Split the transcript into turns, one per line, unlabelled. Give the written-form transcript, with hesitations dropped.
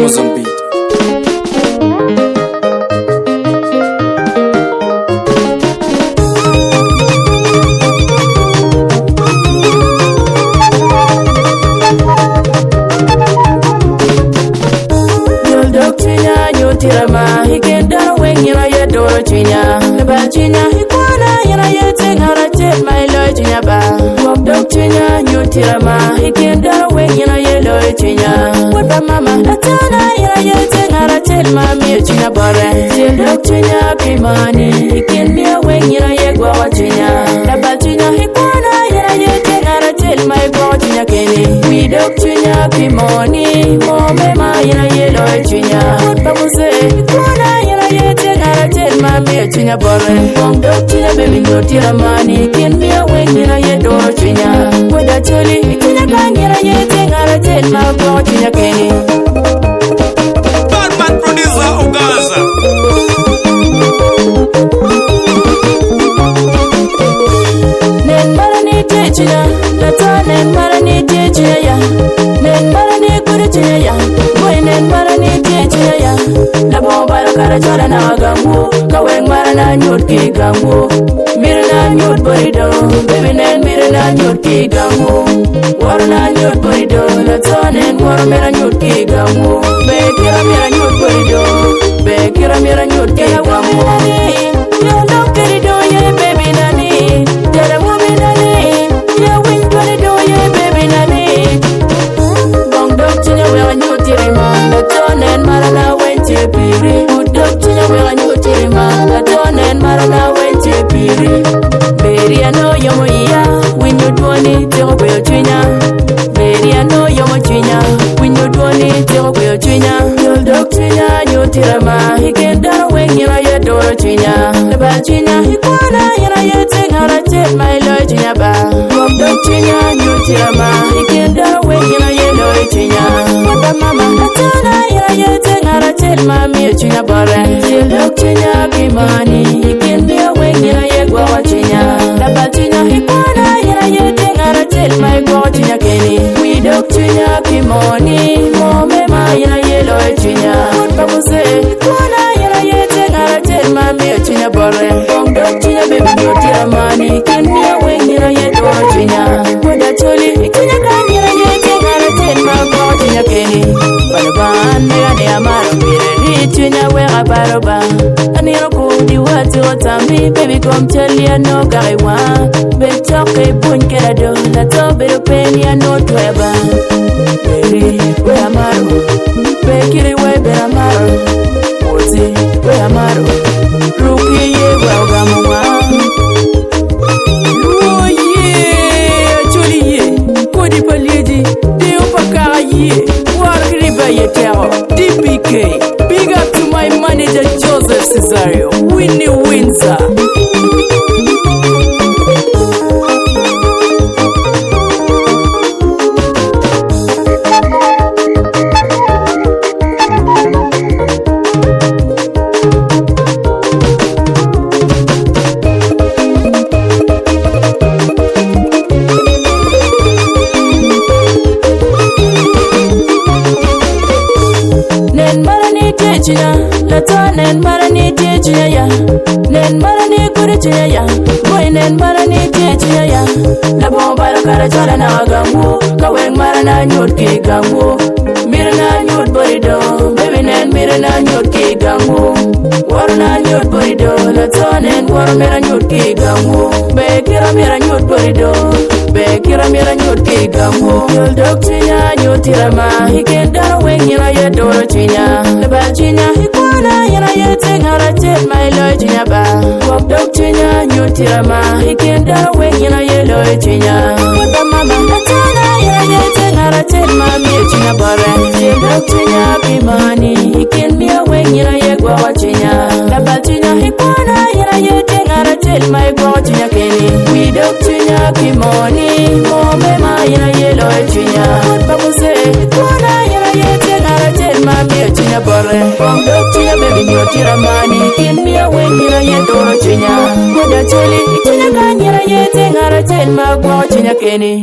Mozambique.
Tirama, he can down when you know your door, China. The Bachina, he corner, you know, you take her a tip, my lord, in your bar. Walk dog China, you Tirama, he can down when you know your lord, China. What about Mamma? That's all I, you take her a tip, my mere China bar. Still dog China, pay money, he can be a wing, you know, you go China. The Bachina, he corner, you take her a tip, my God, China, Kenny. We dog China, pay money, more, my, you know, you lord, China. What about Chinya bore bong dog chinya baby no tira money kin me away nina ye do chinya weda choli chinya kangira ye tengara tel ma go chinya keni
Batman producer Ugaza.
nen marani te chinya lata nen marani te chinya ya nen marani kuri chinya ya boy nen marani te chinya ya la bomba kara chola na gambo kaweng marana nyut ki gambo mirna nyut borido baby nen mirna nyut ki gambo warna nyut borido la tonen war mera nyut ki gambo be kira mera nyut borido be kira mera nyut ki gambo yo no borido ye baby nani jara woman nani yo win borido ye baby nani bong dog chinya we nyut tirima la tonen marana wente piri Wela nyutirima Latonen marana wenche piri Beria no yomo iya Winyo duoni tiro kweyo chinya Beria no yomo chinya Winyo duoni tiro kweyo chinya Yoldok chinya nyutirima Hikendaro wengina yedoro chinya Leba chinya hikwana Yana yetengara tet mailo chinya ba Wabdok chinya nyutirima Hikendaro wengina yedoro chinya Wada mama Latana yana yetengara tet mami chinya bore Look chinya kimani, he can be a wing in a yegwa chinya. La batina hikwana, yana yetengara tel my god chinya kenny. We dog chinya kimoni, momema yana yellow chinya. What papa say, hikwana, yana yetengara tel my mere chinya bore. Bong dog chinya baby, you tell money, can be a wing in a yellow chinya. What a choli, chinya can yana yetengara tel my god chinya kenny. Banaban, me and Amaro. Chinya wera baroba Aniro kudi wati watambi Baby come tell ya no gariwa Betoke bunke la do La tobe do penny ya no tweba Beri we amaro Bekiri we be amaro Ozi we amaro Ruki ye we ugamuwa Oh yeah Chuli ye Kudi paliji Di upakara ye Warkriba ye tero DPK Big up to my manager Joseph Cesario, Winnie Windsor. Chinya, lata nen marani te chinya ya, nen marani kuri chinya ya, boy nen marani te chinya ya. La bomba kara chola na gambo, kaweng marana nyut ki gambo, mirna nyut borido, baby nen mirna nyut ki gambo, warna nyut borido, lata nen war mera nyut ki gambo, be kira mera nyut borido, be kira mera nyut ki gambo. Yol dog chinya nyutirama, hikendaro wengina yedoro chinya. Chinya hikwana yana yetengara tet my lord chinya ba Wap dog chinya nyutirama hikenda wengina yelo chinya Wada mama latana yana yetengara tet mami chinya bare Dog chinya kimani hikin miya wengina yegwa chinya Laba chinya hikwana yana yetengara tet my god chinya keni We dog chinya kimoni momema yana yelo chinya Wada muse hikwana yana yetengara tet mami chinya bare Bong dog chinya baby you tira money Kin me a wing in a yedoro chinya Wada choli chinya kanyera yetengara tel ma go chinya keni